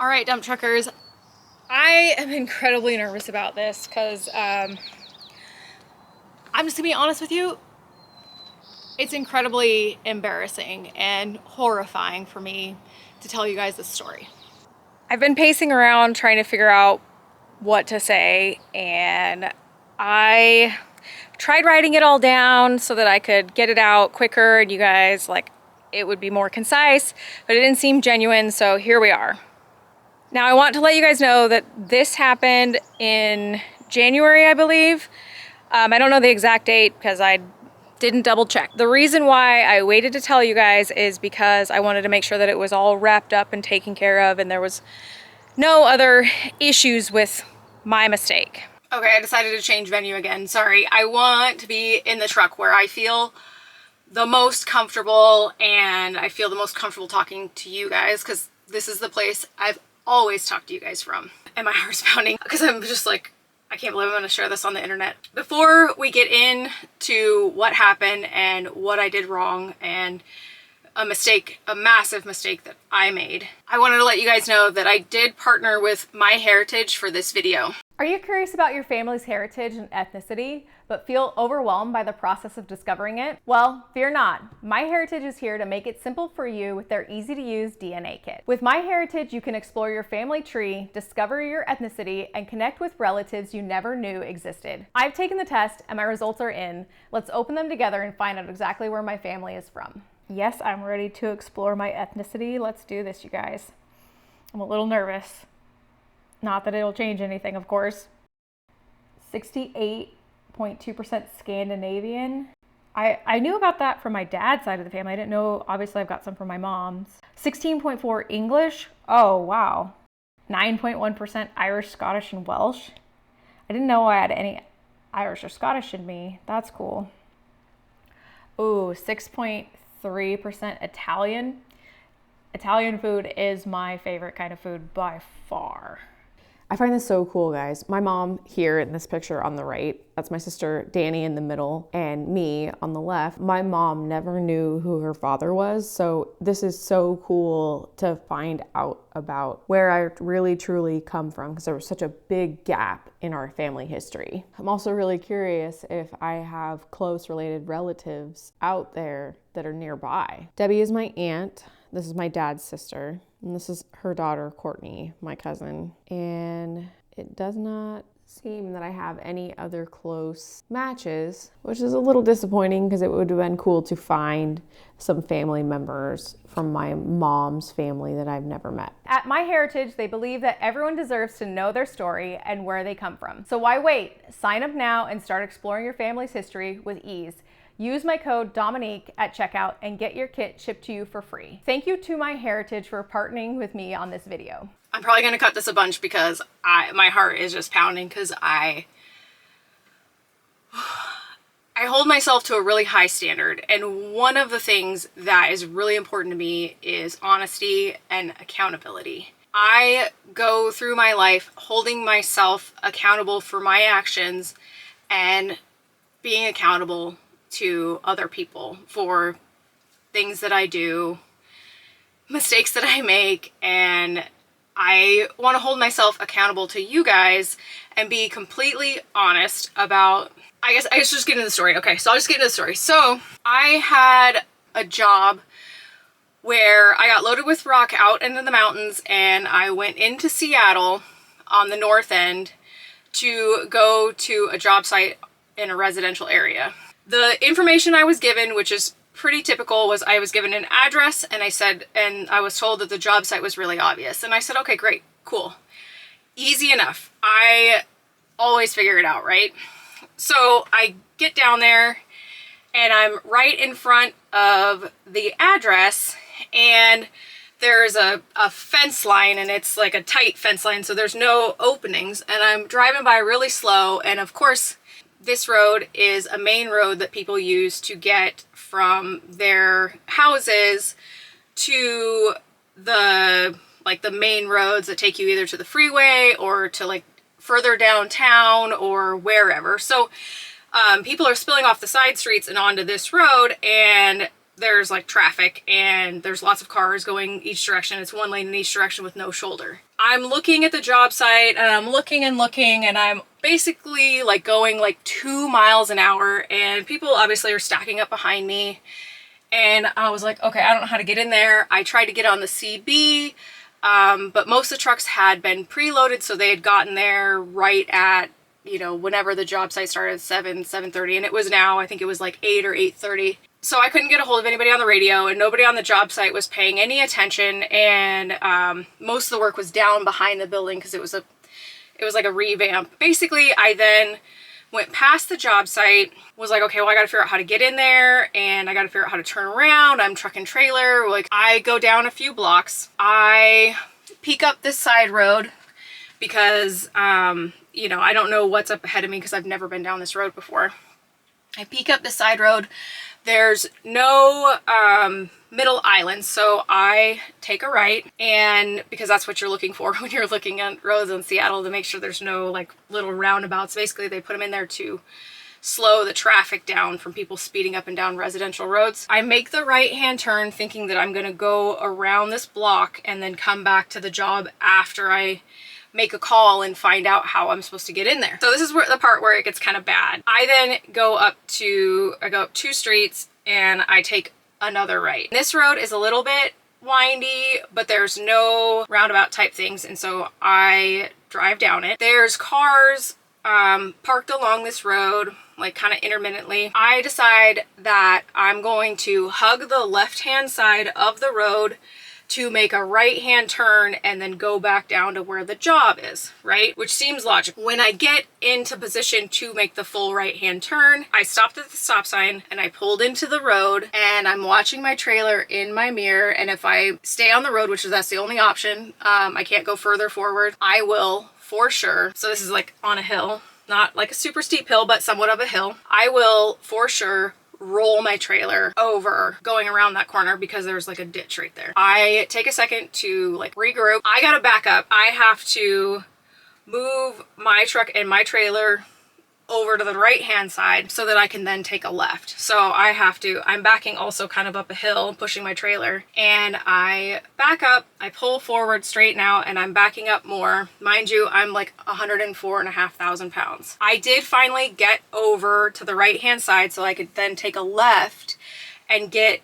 All right, dump truckers, I am incredibly nervous about this because I'm just gonna be honest with you, it's incredibly embarrassing and horrifying for me to tell you guys this story. I've been pacing around trying to figure out what to say, and I tried writing it all down so that I could get it out quicker and you guys, like, it would be more concise, but it didn't seem genuine, so here we are. Now I want to let you guys know that this happened in January, I believe. I don't know the exact date because I didn't double check. The reason why I waited to tell you guys is because I wanted to make sure that it was all wrapped up and taken care of and there was no other issues with my mistake. Okay, I decided to change venue again. Sorry, I want to be in the truck where I feel the most comfortable and I feel the most comfortable talking to you guys because this is the place I've always talk to you guys from. And my heart's pounding because I'm just like, I can't believe I'm going to share this on the internet. Before we get into what happened and what I did wrong and a mistake, a massive mistake that I made, I wanted to let you guys know that I did partner with MyHeritage for this video. Are you curious about your family's heritage and ethnicity, but feel overwhelmed by the process of discovering it? Well, fear not. MyHeritage is here to make it simple for you with their easy-to-use DNA kit. With MyHeritage, you can explore your family tree, discover your ethnicity, and connect with relatives you never knew existed. I've taken the test and my results are in. Let's open them together and find out exactly where my family is from. Yes, I'm ready to explore my ethnicity. Let's do this, you guys. I'm a little nervous. Not that it'll change anything, of course. 68.2% Scandinavian. I knew about that from my dad's side of the family. I didn't know, obviously I've got some from my mom's. 16.4 English. Oh, wow. 9.1% Irish, Scottish, and Welsh. I didn't know I had any Irish or Scottish in me. That's cool. Ooh, 6.3% Italian. Italian food is my favorite kind of food by far. I find this so cool, guys. My mom here in this picture on the right, that's my sister Danny in the middle, and me on the left. My mom never knew who her father was, so this is so cool to find out about where I really truly come from because there was such a big gap in our family history. I'm also really curious if I have close related relatives out there that are nearby. Debbie is my aunt. This is my dad's sister. And this is her daughter, Courtney, my cousin. And it does not seem that I have any other close matches, which is a little disappointing because it would have been cool to find some family members from my mom's family that I've never met. At MyHeritage, they believe that everyone deserves to know their story and where they come from. So why wait? Sign up now and start exploring your family's history with ease. Use my code Dominique at checkout and get your kit shipped to you for free. Thank you to MyHeritage for partnering with me on this video. I'm probably going to cut this a bunch because my heart is just pounding because I hold myself to a really high standard. And one of the things that is really important to me is honesty and accountability. I go through my life holding myself accountable for my actions and being accountable to other people for things that I do, mistakes that I make, and I want to hold myself accountable to you guys and be completely honest about, I guess just get into the story. Okay, so I'll just get into the story. So I had a job where I got loaded with rock out into the mountains and I went into Seattle on the north end to go to a job site in a residential area. The information I was given, which is pretty typical, was I was given an address and I was told that the job site was really obvious. And I said, okay, great, cool. Easy enough. I always figure it out, right? So I get down there and I'm right in front of the address and there's a fence line and it's like a tight fence line, so there's no openings, and I'm driving by really slow, and of course this road is a main road that people use to get from their houses to the main roads that take you either to the freeway or to like further downtown or wherever. So people are spilling off the side streets and onto this road, and there's like traffic and there's lots of cars going each direction. It's one lane in each direction with no shoulder. I'm looking at the job site and I'm looking and looking, and I'm basically like going like 2 miles an hour, and people obviously are stacking up behind me. And I was like, okay, I don't know how to get in there. I tried to get on the CB, but most of the trucks had been preloaded, so they had gotten there right at, you know, whenever the job site started, 7:30, and it was now, I think it was like 8 or 8:30. So I couldn't get a hold of anybody on the radio, and nobody on the job site was paying any attention, and most of the work was down behind the building because it was like a revamp. Basically, I then went past the job site, was like, okay, well, I got to figure out how to get in there, and I got to figure out how to turn around. I'm truck and trailer. Like, I go down a few blocks. I peek up this side road because, you know, I don't know what's up ahead of me because I've never been down this road before. I peek up the side road. There's no middle island, so I take a right, and because that's what you're looking for when you're looking at roads in Seattle, to make sure there's no like little roundabouts. Basically, they put them in there to slow the traffic down from people speeding up and down residential roads. I make the right-hand turn thinking that I'm gonna go around this block and then come back to the job after I make a call and find out how I'm supposed to get in there. So this is where the part where it gets kind of bad. I then go up 2 streets and I take another right. This road is a little bit windy, but there's no roundabout type things, and so I drive down it. There's cars parked along this road, like kind of intermittently. I decide that I'm going to hug the left-hand side of the road to make a right-hand turn and then go back down to where the job is, right? Which seems logical. When I get into position to make the full right-hand turn, I stopped at the stop sign and I pulled into the road, and I'm watching my trailer in my mirror, and if I stay on the road, which is that's the only option, I can't go further forward, I will for sure. So this is like on a hill, not like a super steep hill, but somewhat of a hill. I will for sure roll my trailer over going around that corner because there's like a ditch right there. I take a second to like regroup. I gotta back up. I have to move my truck and my trailer over to the right hand side so that I can then take a left. So I'm backing also kind of up a hill, pushing my trailer, and I back up, I pull forward, straighten out, and I'm backing up more. Mind you, I'm like 104,500 pounds. I did finally get over to the right hand side so I could then take a left and get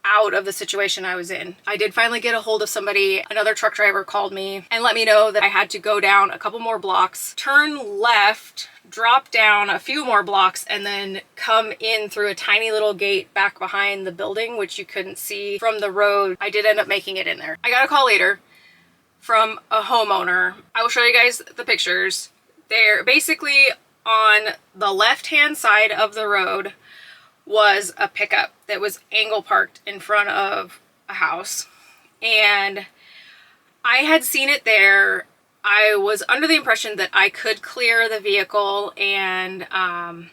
out of the situation I was in. I did finally get a hold of somebody. Another truck driver called me and let me know that I had to go down a couple more blocks, turn left, drop down a few more blocks, and then come in through a tiny little gate back behind the building, which you couldn't see from the road. I did end up making it in there. I got a call later from a homeowner. I will show you guys the pictures. They're basically on the left-hand side of the road was a pickup that was angle parked in front of a house, and I had seen it there. I was under the impression that I could clear the vehicle, and I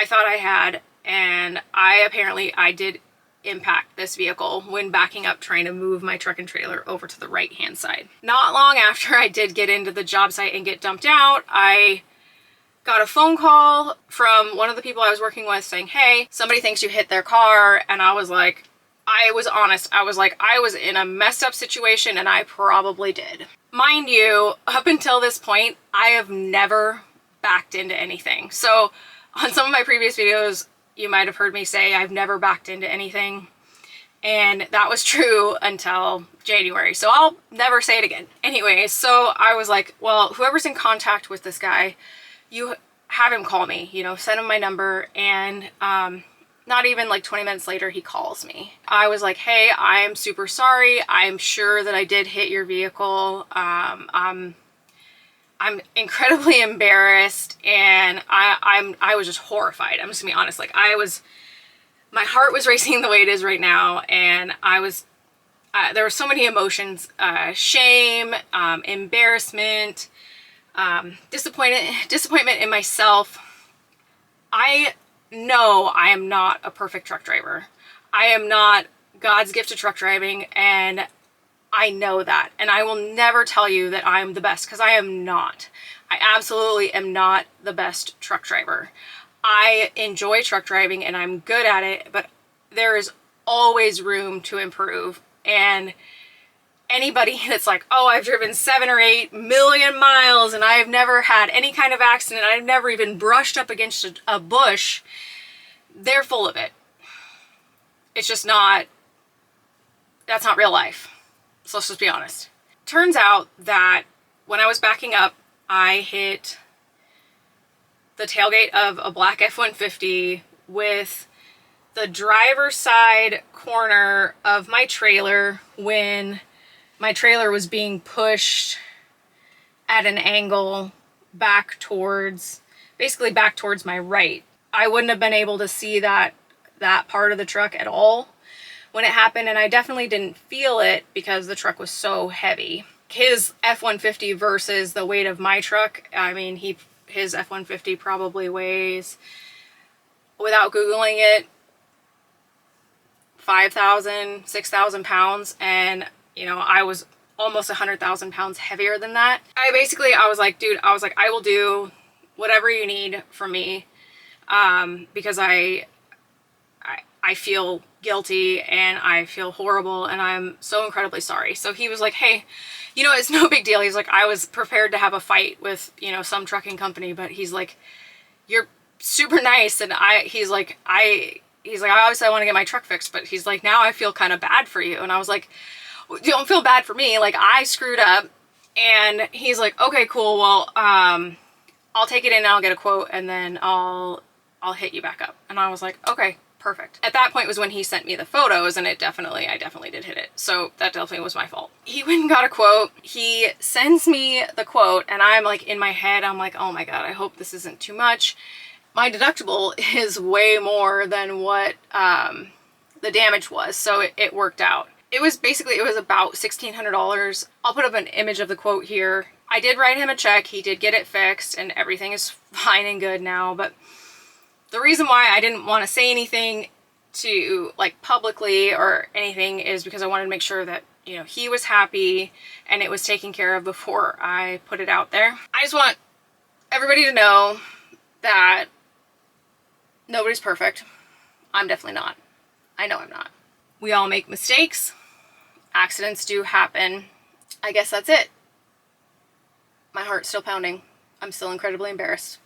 thought I had, and I did impact this vehicle when backing up trying to move my truck and trailer over to the right hand side. Not long after I did get into the job site and get dumped out, I got a phone call from one of the people I was working with saying, hey, somebody thinks you hit their car. And I was like, I was honest. I was like, I was in a messed up situation and I probably did. Mind you, up until this point, I have never backed into anything. So on some of my previous videos, you might have heard me say I've never backed into anything. And that was true until January. So I'll never say it again. Anyway, so I was like, well, whoever's in contact with this guy, you have him call me, you know, send him my number. And not even like 20 minutes later, he calls me. I was like, hey, I am super sorry. I'm sure that I did hit your vehicle. I'm incredibly embarrassed, and I was just horrified. I'm just gonna be honest. Like my heart was racing the way it is right now, and there were so many emotions, shame, embarrassment, disappointment in myself. I know I am not a perfect truck driver. I am not God's gift to truck driving, and I know that. And I will never tell you that I'm the best, because I am not. I absolutely am not the best truck driver. I enjoy truck driving and I'm good at it, but there is always room to improve. And anybody that's like, oh, I've driven 7 or 8 million miles and I've never had any kind of accident, I've never even brushed up against a bush, they're full of it. It's just not, that's not real life. So let's just be honest. Turns out that when I was backing up, I hit the tailgate of a black F-150 with the driver's side corner of my trailer when my trailer was being pushed at an angle back towards, basically back towards my right. I wouldn't have been able to see that part of the truck at all when it happened, and I definitely didn't feel it because the truck was so heavy. His F-150 versus the weight of my truck, I mean, his F-150 probably weighs, without Googling it, 5,000, 6,000 pounds, and you know, I was almost 100,000 pounds heavier than that. I was like, dude, I will do whatever you need from me, because I feel guilty and I feel horrible and I'm so incredibly sorry. So he was like, hey, you know, it's no big deal. He's like, I was prepared to have a fight with, you know, some trucking company, but he's like, you're super nice. And he's like, obviously I want to get my truck fixed, but he's like, now I feel kind of bad for you. And I was like, well, you don't feel bad for me. Like, I screwed up. And he's like, okay, cool. Well, I'll take it in and I'll get a quote and then I'll hit you back up. And I was like, okay, perfect. At that point was when he sent me the photos, and I definitely did hit it. So that definitely was my fault. He went and got a quote. He sends me the quote, and I'm like, in my head, I'm like, oh my God, I hope this isn't too much. My deductible is way more than what the damage was. So it worked out. It was about $1,600. I'll put up an image of the quote here. I did write him a check. He did get it fixed and everything is fine and good now. But the reason why I didn't want to say anything to like publicly or anything is because I wanted to make sure that, you know, he was happy and it was taken care of before I put it out there. I just want everybody to know that nobody's perfect. I'm definitely not. I know I'm not. We all make mistakes. Accidents do happen. I guess that's it. My heart's still pounding. I'm still incredibly embarrassed.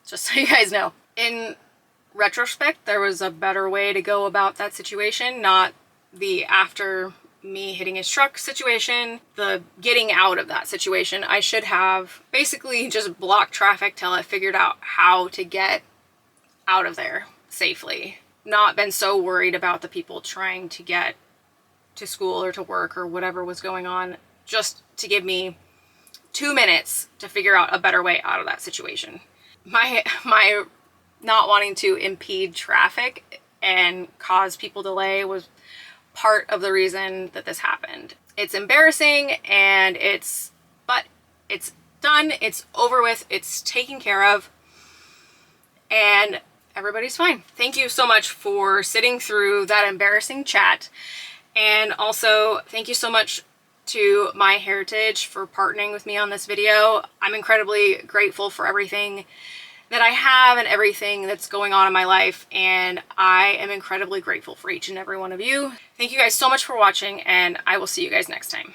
Just so you guys know. In retrospect, there was a better way to go about that situation, not the after me hitting his truck situation, the getting out of that situation. I should have basically just blocked traffic till I figured out how to get out of there safely. Not been so worried about the people trying to get to school or to work or whatever was going on, just to give me 2 minutes to figure out a better way out of that situation. My not wanting to impede traffic and cause people delay was part of the reason that this happened. It's embarrassing and but it's done, it's over with, it's taken care of, and everybody's fine. Thank you so much for sitting through that embarrassing chat. And also thank you so much to MyHeritage for partnering with me on this video. I'm incredibly grateful for everything that I have and everything that's going on in my life, and I am incredibly grateful for each and every one of you. Thank you guys so much for watching, and I will see you guys next time.